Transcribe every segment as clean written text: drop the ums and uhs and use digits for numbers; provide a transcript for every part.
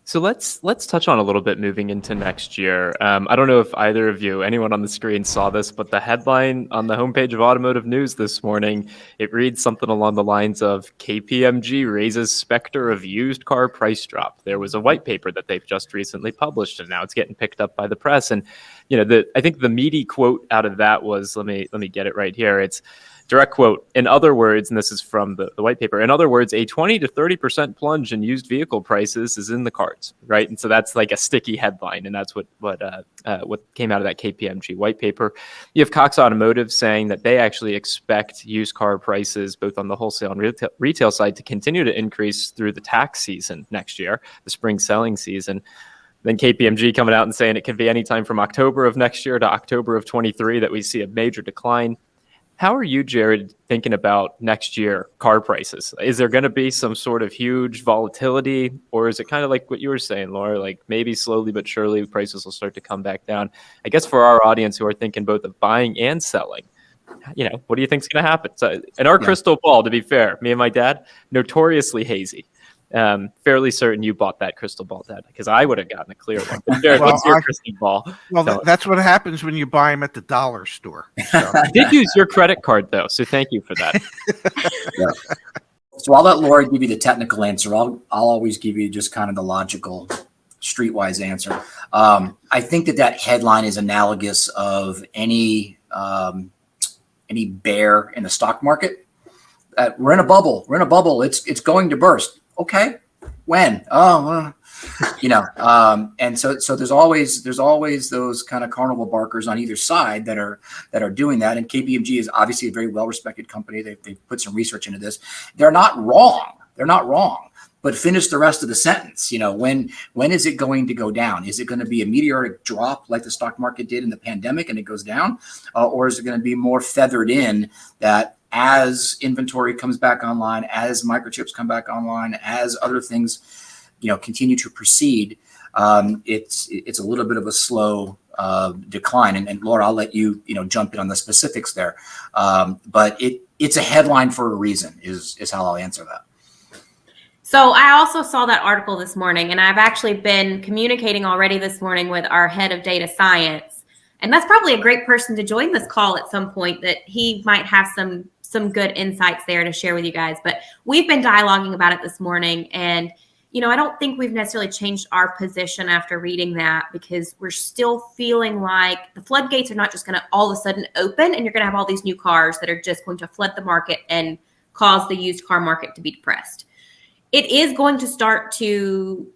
So let's touch on a little bit moving into next year. I don't know if either of you, anyone on the screen, saw this, but the headline on the homepage of Automotive News this morning, it reads something along the lines of KPMG raises specter of used car price drop. There was a white paper that they've just recently published, and now it's getting picked up by the press. And I think the meaty quote out of that was, let me get it right here. It's direct quote. In other words, and this is from the white paper, in other words, a 20 to 30% plunge in used vehicle prices is in the cards, right? And so that's like a sticky headline, and that's what came out of that KPMG white paper. You have Cox Automotive saying that they actually expect used car prices, both on the wholesale and retail side, to continue to increase through the tax season next year, the spring selling season. Then KPMG coming out and saying it could be anytime from October of next year to October of 23 that we see a major decline. How are you, Jared, thinking about next year car prices? Is there going to be some sort of huge volatility, or is it kind of like what you were saying, Laura, like maybe slowly but surely prices will start to come back down? I guess for our audience who are thinking both of buying and selling, what do you think is going to happen? So, in our crystal ball, to be fair, me and my dad, notoriously hazy. Fairly certain you bought that crystal ball, Dad, because I would have gotten a clear one. But Jared, what's your crystal ball? Well, that's what happens when you buy them at the dollar store. So. I did use your credit card, though, so thank you for that. Yeah. So I'll let Laura give you the technical answer. I'll always give you just kind of the logical, streetwise answer. I think that headline is analogous of any bear in the stock market. We're in a bubble. We're in a bubble. It's going to burst. Okay, when? And so there's always those kind of carnival barkers on either side that are doing that. And KPMG is obviously a very well-respected company. They've put some research into this. They're not wrong. But finish the rest of the sentence. When is it going to go down? Is it going to be a meteoric drop like the stock market did in the pandemic and it goes down, or is it going to be more feathered in that? As inventory comes back online, as microchips come back online, as other things, continue to proceed, it's a little bit of a slow decline. And Laura, I'll let you, jump in on the specifics there. But it's a headline for a reason is how I'll answer that. So I also saw that article this morning, and I've actually been communicating already this morning with our head of data science. And that's probably a great person to join this call at some point, that he might have some good insights there to share with you guys. But we've been dialoguing about it this morning. And, I don't think we've necessarily changed our position after reading that, because we're still feeling like the floodgates are not just going to all of a sudden open and you're going to have all these new cars that are just going to flood the market and cause the used car market to be depressed. It is going to start to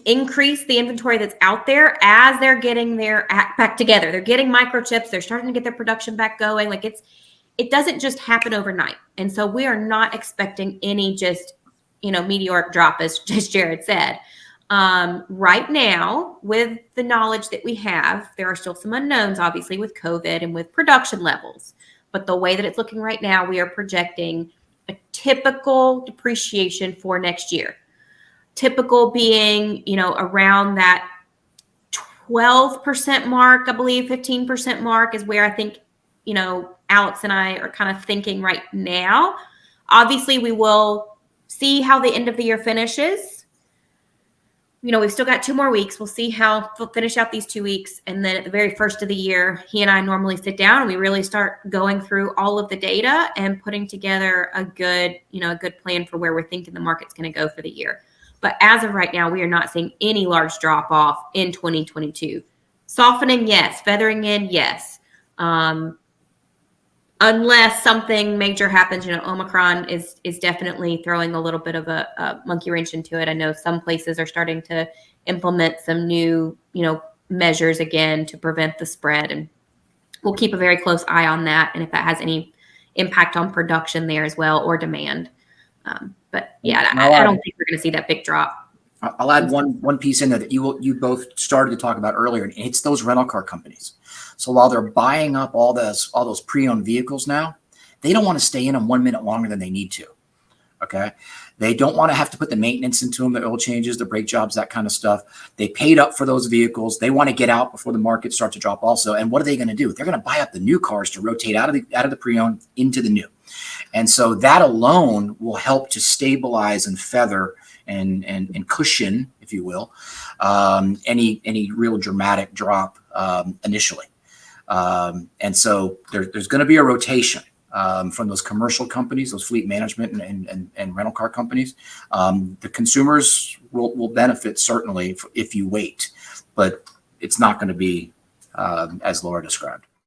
increase the inventory that's out there as they're getting their act back together. They're getting microchips. They're starting to get their production back going. Like it doesn't just happen overnight. And so we are not expecting any just, meteoric drop, as Jared said. Right now, with the knowledge that we have, there are still some unknowns, obviously, with COVID and with production levels. But the way that it's looking right now, we are projecting a typical depreciation for next year. Typical being, around that 12% mark, I believe 15% mark is where I think, Alex and I are kind of thinking right now. Obviously, we will see how the end of the year finishes. We've still got 2 more weeks. We'll see how we'll finish out these 2 weeks. And then at the very first of the year, he and I normally sit down and we really start going through all of the data and putting together a good plan for where we're thinking the market's going to go for the year. But as of right now, we are not seeing any large drop off in 2022. Softening, yes. Feathering in, yes. Unless something major happens, Omicron is definitely throwing a little bit of a monkey wrench into it. I know some places are starting to implement some new, measures again to prevent the spread, and we'll keep a very close eye on that. And if that has any impact on production there as well, or demand. But yeah, I don't think we're going to see that big drop. I'll add one piece in there that you both started to talk about earlier, and it's those rental car companies. So while they're buying up all those pre-owned vehicles now, they don't want to stay in them 1 minute longer than they need to. Okay, they don't want to have to put the maintenance into them, the oil changes, the brake jobs, that kind of stuff. They paid up for those vehicles. They want to get out before the market starts to drop also. And what are they going to do? They're going to buy up the new cars to rotate out of the pre-owned into the new. And so that alone will help to stabilize and feather, and cushion, if you will, any real dramatic drop initially. And so there's going to be a rotation from those commercial companies, those fleet management and rental car companies. The consumers will benefit certainly if you wait, but it's not going to be as Laura described.